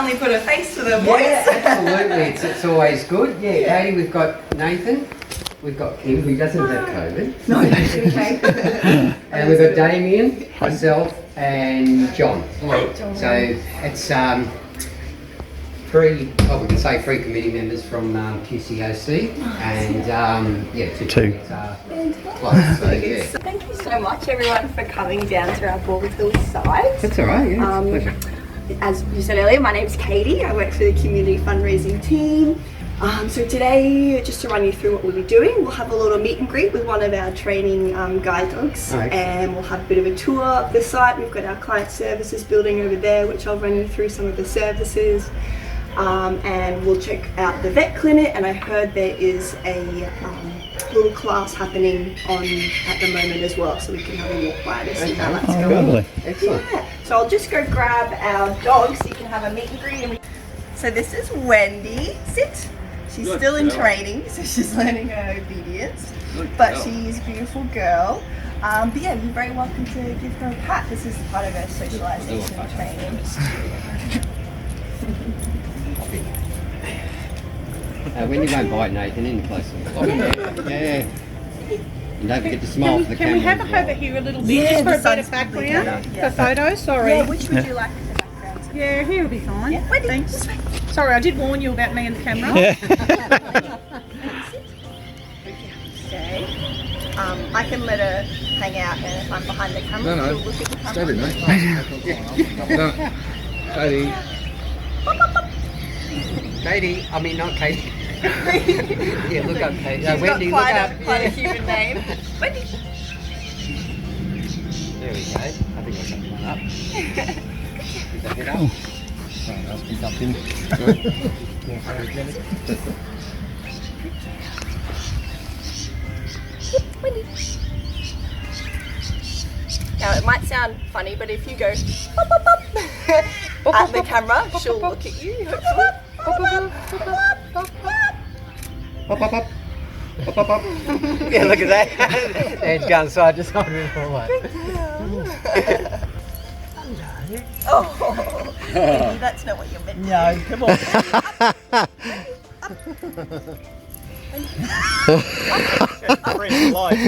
finally put a face to the voice. Yeah, absolutely. It's always good. Yeah, Katie, we've got Nathan. We've got Kim, who doesn't have COVID. No, okay. And we've got Damien, myself, and John. Hello. So it's three committee members from QCOC, and two. Plus, so, yeah. Thank you so much, everyone, for coming down to our Ballsville site. That's all right. Yeah, it's a pleasure. As you said earlier, my name's Katie. I work for the community fundraising team. So today, just to run you through what we'll be doing, we'll have a little meet and greet with one of our training guide dogs, and we'll have a bit of a tour of the site. We've got our client services building over there, which I'll run you through some of the services, and we'll check out the vet clinic. And I heard there is a little class happening on at the moment as well, so we can have a walk by to see how that's going. Lovely. Excellent. Yeah. So I'll just go grab our dog so you can have a meet and greet. So this is Wendy. Sit. She's still in training, so she's learning her obedience, but she's a beautiful girl. But yeah, you're very welcome to give her a pat. This is part of her socialisation and training. When you won't bite Nathan, in closer. Yeah. And don't forget to smile for the camera. Can we have her over here a little bit, just for a bit of background for photos? Sorry. Yeah, which would you like for background? Yeah, he'll be fine. Yeah, Wendy, thanks. this way. Sorry, I did warn you about me and the camera. Okay. I can let her hang out, and if I'm behind the camera, No. she'll look at the camera. Steady, mate. No. Katie. Katie, I mean not Katie. Yeah, look up Katie. She's Wendy, got look up. quite a human name. Wendy. There we go. I think I'll set one up. Is that head up? I'll keep up in. Wendy. Now it might sound funny, but if you go pop, pop, pop, at the camera, she'll look at you. Hopefully. Pop, pop, pop. Pop, pop, pop. Yeah, look at that. It's going side to side with all that. Oh, Wendy, that's not what you meant. No, come on.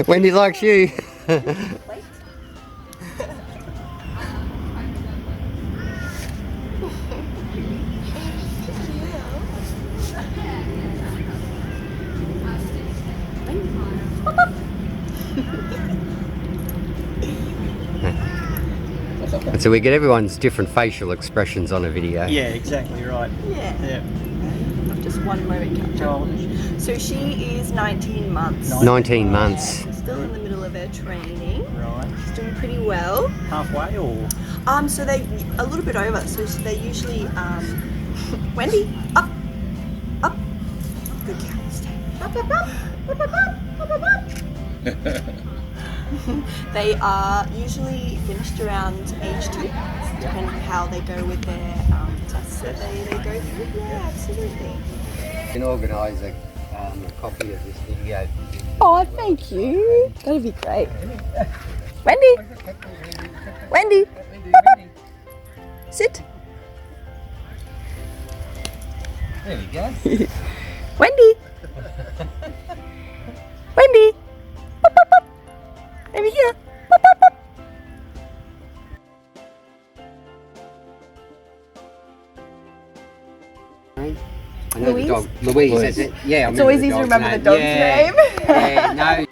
Wendy likes you. And so we get everyone's different facial expressions on a video. Yeah, exactly right. Yeah. Just one moment, Captain. So she is 19 months. 19 months. Yeah, still in the middle of her training. Right. She's doing pretty well. Halfway or? So they a little bit over. So they usually Wendy, up. Good girl. Stay. Up. They are usually finished around age 2, depending how they go with their tests that they go through. Yeah, absolutely. You can organise a copy of this video. Oh, thank you. That'd be great. Wendy. Sit. There we go. Wendy. Over here. I know the dog. Louise, is it? Yeah, It's always easy to remember the dog's name. Yeah, no.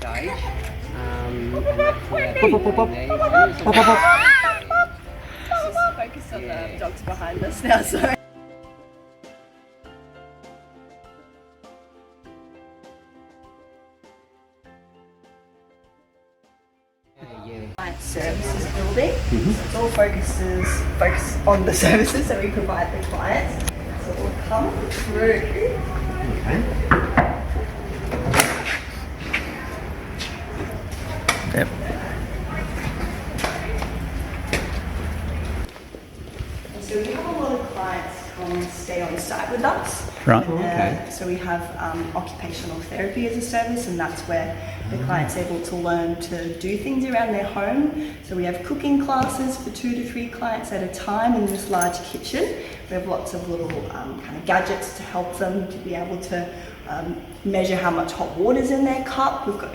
Focus on the dogs behind us now, sorry. Client services building. It all focuses on the services that we provide the clients. So we'll come through. Okay. Yep. So we have a lot of clients come and stay on site with us. Right. Okay. So we have occupational therapy as a service, and that's where the client's able to learn to do things around their home. So we have cooking classes for 2 to 3 clients at a time in this large kitchen. We have lots of little kind of gadgets to help them to be able to measure how much hot water's in their cup. We've got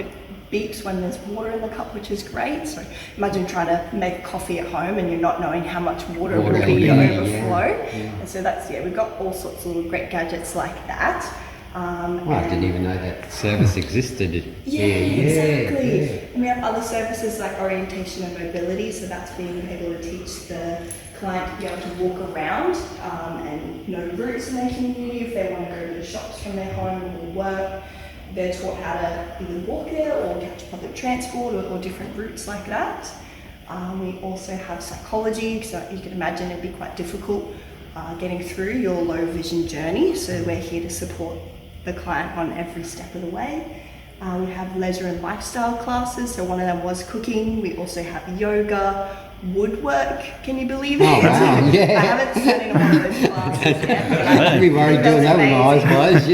beeps when there's water in the cup, which is great. So imagine trying to make coffee at home and you're not knowing how much water will be overflow. And so that's, we've got all sorts of little great gadgets like that. Well, I didn't even know that service existed. Exactly. And we have other services like orientation and mobility, so that's being able to teach the client to be able to walk around and know routes in their community if they want to go to the shops from their home or work. They're taught how to either walk there or catch public transport or different routes like that. We also have psychology, so you can imagine it'd be quite difficult getting through your low vision journey, so we're here to support the client on every step of the way. We have leisure and lifestyle classes, so one of them was cooking. We also have yoga, woodwork, can you believe it? Oh, wow, yeah. I haven't sat in one of those classes yet. We've already doing that with my eyes closed,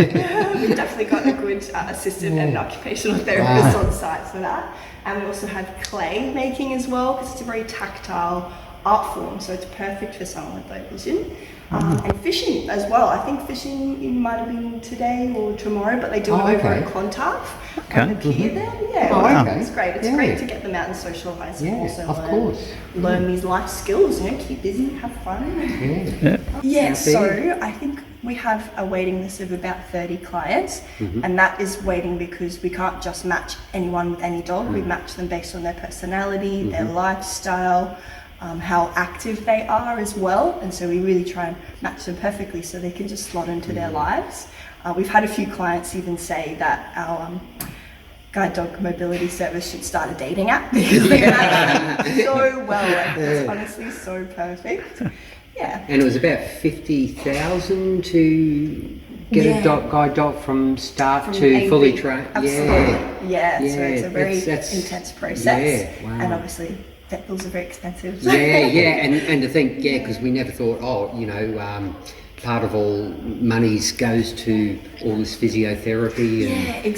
We've definitely got a good assistant and occupational therapist on site for that. And we also have clay making as well, because it's a very tactile art form, so it's perfect for someone with low vision. And fishing as well. I think fishing, it might have been today or tomorrow, but they do it over at Clontarf on the pier there. Yeah, it's great. It's great to get them out and socialise and also learn these life skills. You know, keep busy, have fun. So I think we have a waiting list of about 30 clients, and that is waiting because we can't just match anyone with any dog. We match them based on their personality, their lifestyle, how active they are as well, and so we really try and match them perfectly so they can just slot into their lives. We've had a few clients even say that our guide dog mobility service should start a dating app because they match so well. Like, it's honestly so perfect. Yeah. And it was about 50,000 to get a guide dog from start to fully trained. Absolutely. Yeah. So it's a very intense process, and obviously vet bills are very expensive. And to think, because we never thought, part of all monies goes to all this physiotherapy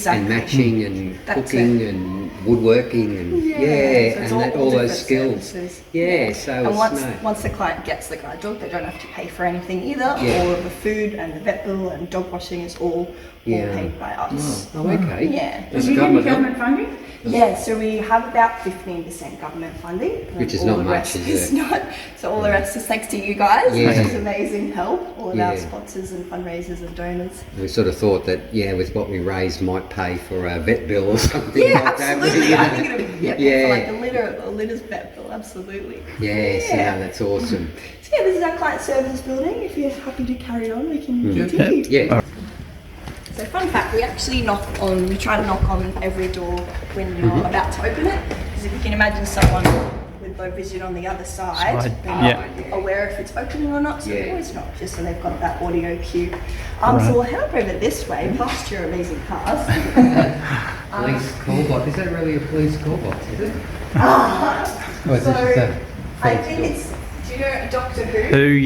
and matching and cooking and woodworking and all those skills. And once the client gets the guide dog, they don't have to pay for anything either. All of the food and the vet bill and dog washing is all paid by us. Oh, okay. Yeah. Do you get government funding? Yeah, so we have about 15% government funding. Which is not much, is it? Not. So all the rest is thanks to you guys, which is amazing help. All of our sponsors and fundraisers and donors. We sort of thought that, with what we raised might pay for a vet bill or something like absolutely. that. I think it would for like a litter's vet bill, absolutely. That's awesome. So this is our client services building. If you're happy to carry on, we can continue. Yeah. So fun fact, we actually we try to knock on every door when you're about to open it, because if you can imagine someone with low vision on the other side, they're not aware if it's opening or not, so they always knock just so they've got that audio cue. So we'll head up over this way, past your amazing cars. Police call box, is that really a police call box, is it? I think it's, do you know Doctor Who?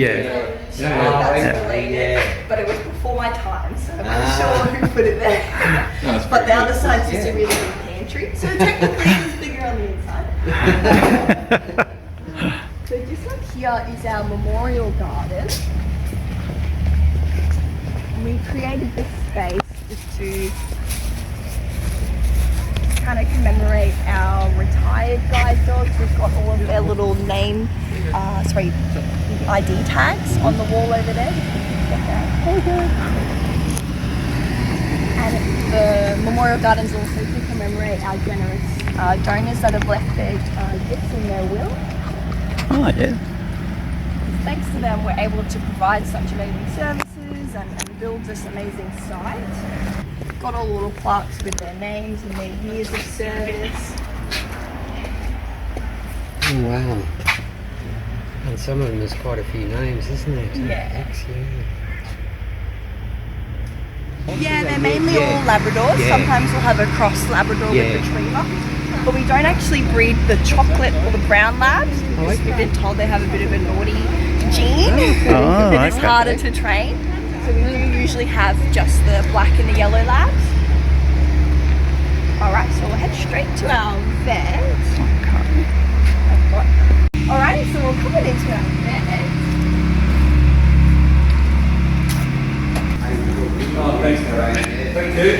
That's related, but it was before my time, so I'm not sure who put it there. But the other side's just a really big pantry, so technically it's bigger on the inside. So just like here is our memorial garden. And we created this space just to kind of commemorate our retired guide dogs. We've got all of their little name, ID tags on the wall over there. And the memorial gardens also to commemorate our generous donors that have left their gifts in their will. Oh, yeah. Thanks to them, we're able to provide such amazing services and build this amazing site. Got all the little plaques with their names and their years of service. Oh, wow. And some of them there's quite a few names, isn't there? Yeah. Excellent. Yeah, they're mainly all Labradors. Sometimes we'll have a cross Labrador with Retriever. But we don't actually breed the chocolate or the brown labs because we've been told they have a bit of a naughty gene. Oh, It is okay. harder to train. So we do usually have just the black and the yellow labs. Alright, so we'll head straight to our vet. Alright, so we'll come into our vet. Oh, thanks, Lorraine. Thank you.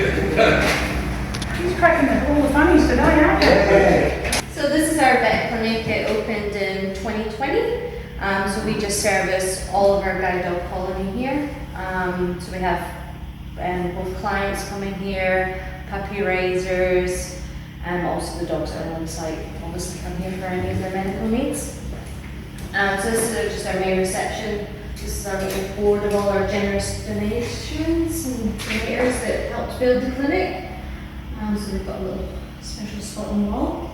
He's cracking all the funnies today, aren't you? So this is our vet clinic. It opened in 2020. So we just service all of our guide dog colony here. So we have both clients coming here, puppy raisers, and also the dogs that are on site obviously come here for any of their medical needs. So this is just our main reception. This is our little board of all our generous donations and donors that helped build the clinic. So we've got a little special spot on the wall.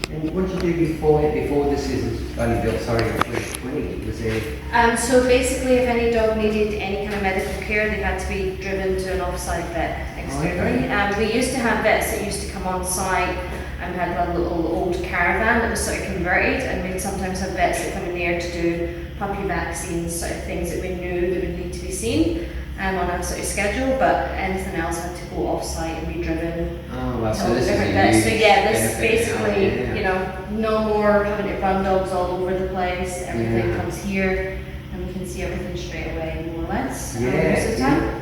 And what did you do before this is only built, sorry, in 2020? Was there... So basically, if any dog needed any kind of medical care, they had to be driven to an off-site vet externally. We used to have vets that used to come on site and had a little old caravan that was sort of converted, and we'd sometimes have vets that come in there to do puppy vaccines, sort of things that we knew that would need to be seen on a sort of schedule, but anything else had to go off-site and be driven. Oh, well, to so all the this is different a vets. So huge yeah, this is benefit basically, now, yeah. you know, no more having to run dogs all over the place. Everything Yeah. comes here, and we can see everything straight away, more or less, most of the Yeah. time.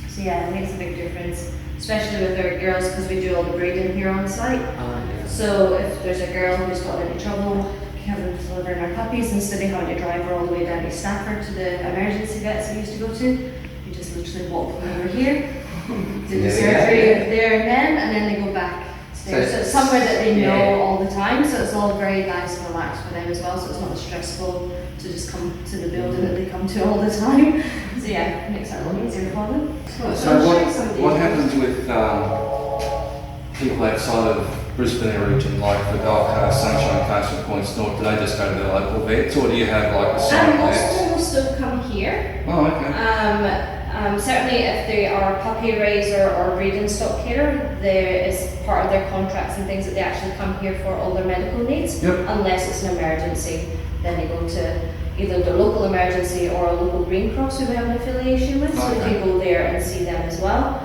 So yeah, it makes a big difference, especially with our girls, because we do all the breeding here on site. Oh, yeah. So if there's a girl who's got any trouble having to deliver our puppies, instead of having to drive her all the way down to Stafford to the emergency vets we used to go to, you just literally walk them over here, do the surgery there and then they go back to there. So it's somewhere that they know all the time, so it's all very nice and relaxed for them as well, so it's not stressful to just come to the building that they come to all the time. So yeah, it makes it a lot easier for them. So I'll show you some of what these. happens with people outside of Brisbane region, like the Gold Coast, Sunshine Coast and Queens North, do they just go to their local vets, or do you have like a site Most of vets? them will still come here. Oh, okay. Certainly if they are a puppy raiser or breeding stock carer, there is part of their contracts and things that they actually come here for all their medical needs. Yep. Unless it's an emergency, then they go to either the local emergency or a local Green Cross who we have an affiliation with, so Okay. they go there and see them as well.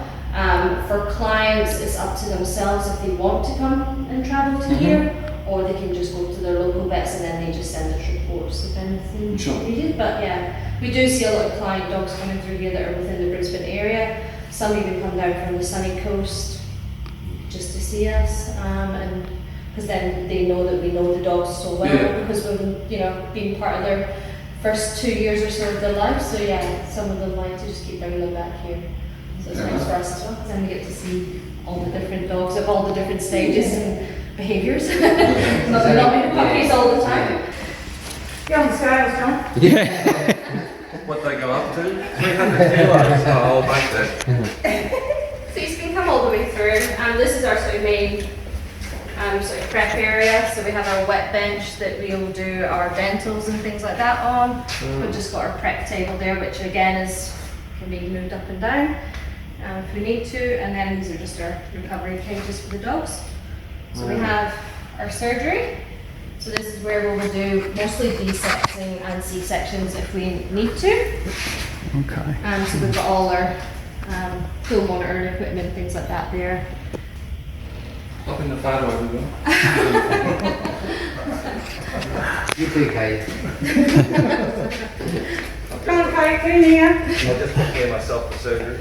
For clients, it's up to themselves if they want to come and travel to here, or they can just go to their local vets and then they just send us reports if anything Sure. needed. But yeah, we do see a lot of client dogs coming through here that are within the Brisbane area. Some even come down from the sunny coast just to see us, and because then they know that we know the dogs so well, Yeah. because we've been part of their first 2 years or so of their life. So yeah, some of them like to just keep bringing them back here. So it's nice for us as well, because then we get to see all the different dogs of all the different stages and behaviours. Not many puppies all the time. You're on the scales, John. Yeah. What they go up to? 300 kilos. Oh, I'll make that. So you can come all the way through, and this is our sort of main sort of prep area. So we have our wet bench that we'll do our dentals and things like that on. We've just got our prep table there, which again can be moved up and down if we need to. And then these are just our recovery cages for the dogs. So we have our surgery. So this is where we will do mostly B-secting and C-sections if we need to. Okay. So we've got all our full monitoring equipment, things like that there. Up in the photo, everyone. You too, Kate. Come on, Kate, get in here. I'll just prepare myself for surgery.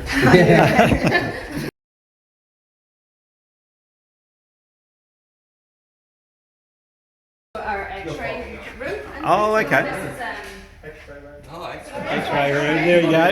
Our X-ray room. Oh, okay. This is, X-ray room. There you go.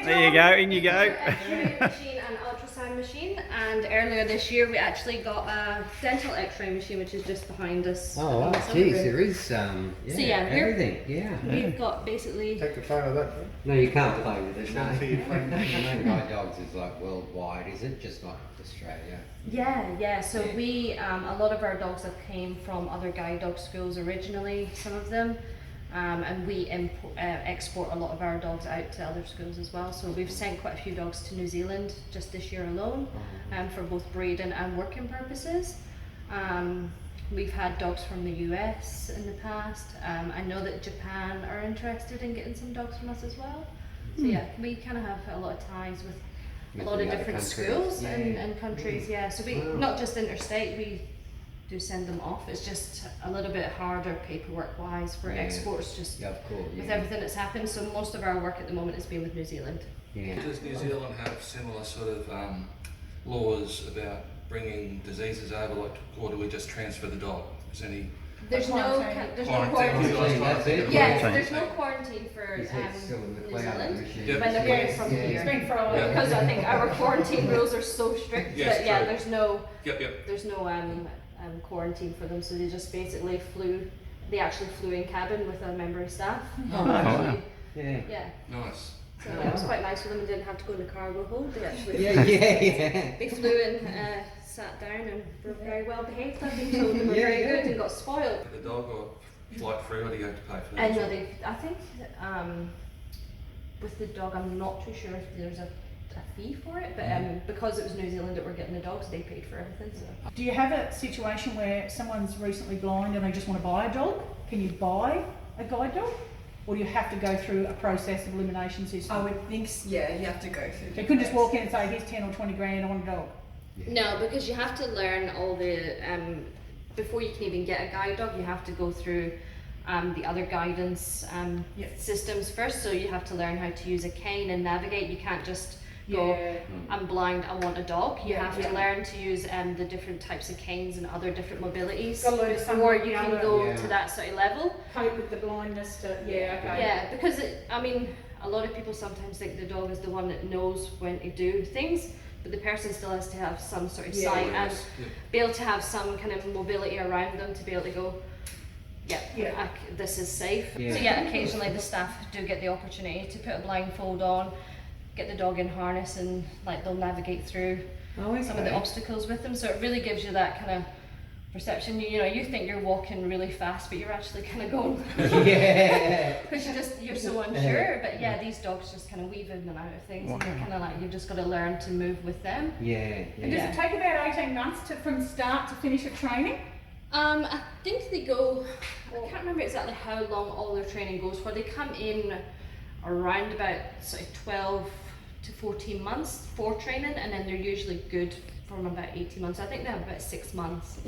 There you go. In you go. X-ray machine and ultrasound machine, and earlier this year we actually got a dental X-ray machine, which is just behind us. Oh, wow, on this other geez, room. there is, yeah, we're- everything, yeah. We've got basically. Take a photo of that. No, you can't play with it, no. Show your friend. Guide dogs is like worldwide, is it? Just not Australia. Yeah. So we, a lot of our dogs have came from other guide dog schools originally, some of them, and we export a lot of our dogs out to other schools as well. So we've sent quite a few dogs to New Zealand just this year alone, for both breeding and working purposes. we've had dogs from the US in the past. I know that Japan are interested in getting some dogs from us as well. So yeah, we kind of have a lot of ties with a lot of the other different countries. schools Yeah. and countries. Yeah, so we not just interstate, we do send them off. It's just a little bit harder paperwork wise for exports, just Yeah, of course. with Yeah. everything that's happened. So most of our work at the moment has been with New Zealand. Yeah. Does New Zealand have similar sort of laws about bringing diseases over, like, or do we just transfer the dog? Is any There's no quarantine? quarantine. That's it. Yes, Quarantine. there's no quarantine for His head's still in the New cloud Zealand machine. Yep. when they're coming from Yeah. here. It's been for a while. Yeah. Because I think our quarantine rules are so strict Yes, that yeah, true. there's no quarantine for them. So they just basically they actually flew in cabin with a member of staff. Actually, Yeah. yeah. Nice. So it was quite nice for them and didn't have to go in the cargo hold. They actually Yeah. they flew in, sat down and were very well behaved. I've been told they were very good and got spoiled. The dog or flight free, or do you have to pay for that? And no, I think with the dog, I'm not too sure if there's a fee for it, but because it was New Zealand that were getting the dogs, they paid for everything. So. Do you have a situation where someone's recently blind and they just want to buy a dog? Can you buy a guide dog? Or do you have to go through a process of elimination system? I would think, yeah, you have to go through. So you couldn't just walk in and say, here's 10 or 20 grand, I want a dog. No, because you have to learn all the before you can even get a guide dog, you have to go through the other guidance systems first. So you have to learn how to use a cane and navigate. You can't just go, I'm blind, I want a dog. You have to learn to use the different types of canes and other different mobilities Gotta learn some before of you the can other- go to that sort of level. Cope with the blindness to, okay. Yeah, because I mean, a lot of people sometimes think the dog is the one that knows when to do things, but the person still has to have some sort of sight and be able to have some kind of mobility around them to be able to go, this is safe. Yeah. So yeah, occasionally the staff do get the opportunity to put a blindfold on, get the dog in harness, and like they'll navigate through some of the obstacles with them. So it really gives you that kind of perception. You know, you think you're walking really fast, but you're actually kind of going Yeah. because you're so unsure. But yeah, these dogs just kind of weave in and out of things, and you're kind of like, you've just got to learn to move with them. Yeah. And does it take about 18 months from start to finish of training? I think they go, I can't remember exactly how long all their training goes for. They come in around about sort of 12 to 14 months for training, and then they're usually good from about 18 months. I think they have about 6 months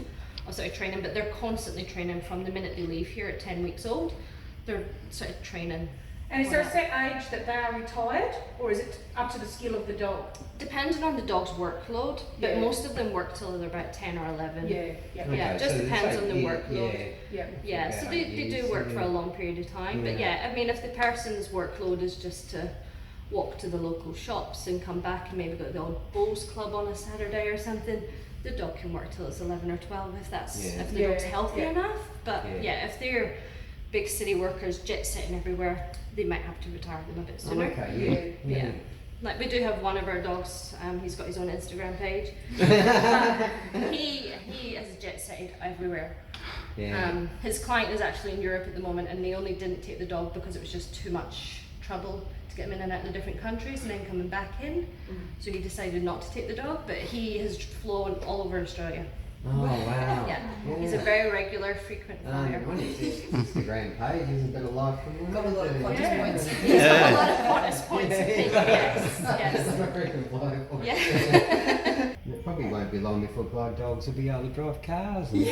of sort of training, but they're constantly training from the minute they leave here at 10 weeks old. They're sort of training. And is there a set age that they are retired, or is it up to the skill of the dog? Depending on the dog's workload, but Yeah. most of them work till they're about 10 or 11. Yeah. Yeah, Okay, it just so depends it's on the like, workload. Yeah. Yeah, so they do work for a long period of time. But yeah, I mean, if the person's workload is just to walk to the local shops and come back and maybe go to the odd bowls club on a Saturday or something, the dog can work till it's 11 or 12 if that's if the dog's healthy enough. But yeah, if they're big city workers jet setting everywhere, they might have to retire them a bit sooner. Okay. Yeah. Like we do have one of our dogs, he's got his own Instagram page. He is jet setted everywhere. Yeah. His client is actually in Europe at the moment, and they only didn't take the dog because it was just too much trouble to get him in and out of the different countries and then coming back in. So he decided not to take the dog, but he has flown all over Australia. Oh wow. Yeah, he's a very regular, frequent flyer. On his Instagram page, he's a bit of life from one. Got a lot of bonus points. He's got a lot of bonus points. Yes. That's a freaking bloke. Yeah. It probably won't be long before guide dogs will be able to drive cars. And I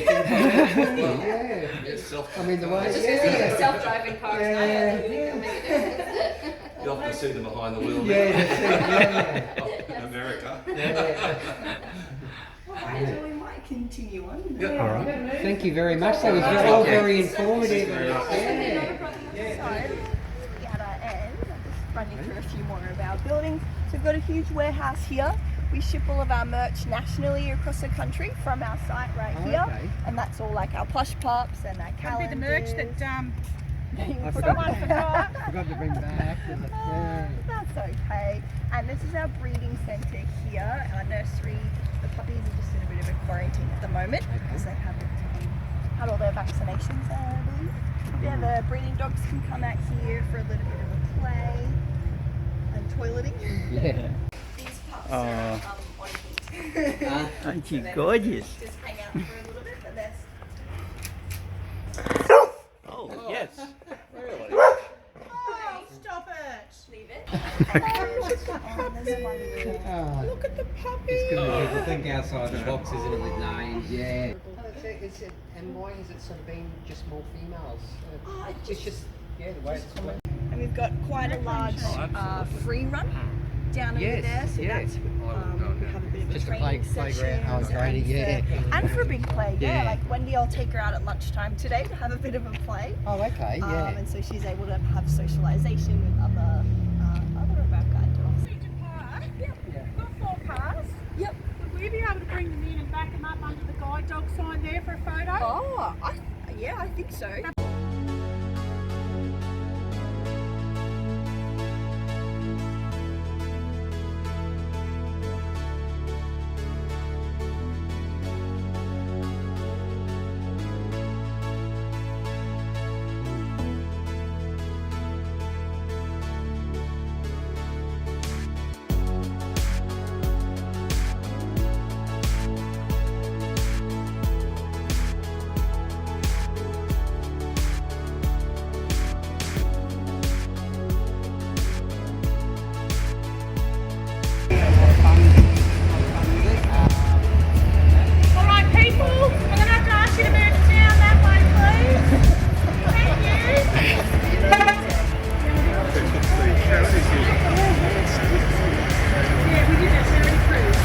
mean the way. Just because self-driving cars now, I think Yeah. can make a difference. You often see them behind the wheel. In America. Alright, so we might continue on. Yep. All right. Thank you very much. That was all very informative. So, at our end, I'll just run you through a few more of our buildings. So we've got a huge warehouse here. We ship all of our merch nationally across the country from our site right here. Okay. And that's all like our plush pups and our That'd calendars. be the merch that I someone forgot. forgot to bring back. Yeah. That's okay. And this is our breeding centre here, our nursery. The puppies are just in a bit of a quarantine at the moment because they haven't had all their vaccinations, I believe. Yeah, the breeding dogs can come out here for a little bit of a play and toileting. Yeah. These pups are on heat. Aren't you gorgeous? Just hang out for a little bit, but they're Leave it. Look at the puppy. It's going to be the thing outside the box, isn't it, with names? Yeah. And why has it sort of been just more females? It's just, yeah, the way it's worked. And we've got quite a large free run down over there, so that's we have a bit of Just a a training playground. session. Training, yeah. And for a big play, Yeah. Like Wendy, I'll take her out at lunchtime today to have a bit of a play. Oh, okay, yeah. And so she's able to have socialisation with other of our guide dogs. Yep. We've got 4 cars. Yep. Would we be able to bring them in and back them up under the guide dog sign there for a photo? Oh, I think so. All right, people, I'm going to have to ask you to move down that way, please. Thank you. Yeah, we did that charity cruise.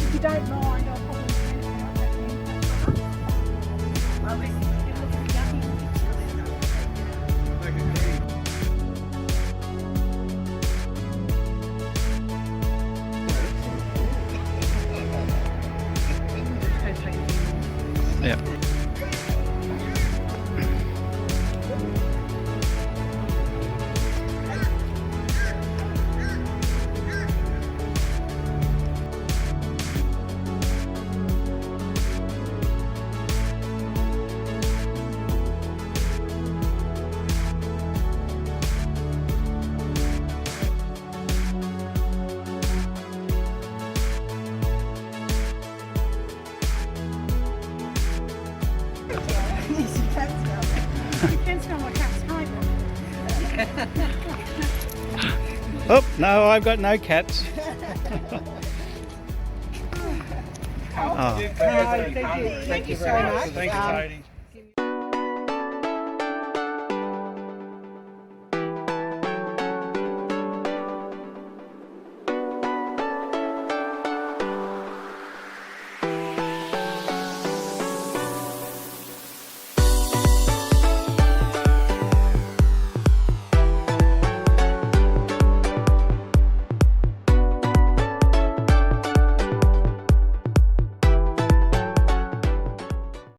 If you don't mind, I'll probably print out that Yeah. Depends on what cat's home. Oh, no, I've got no cats. Oh. Thank you so much. Thank you, Katie.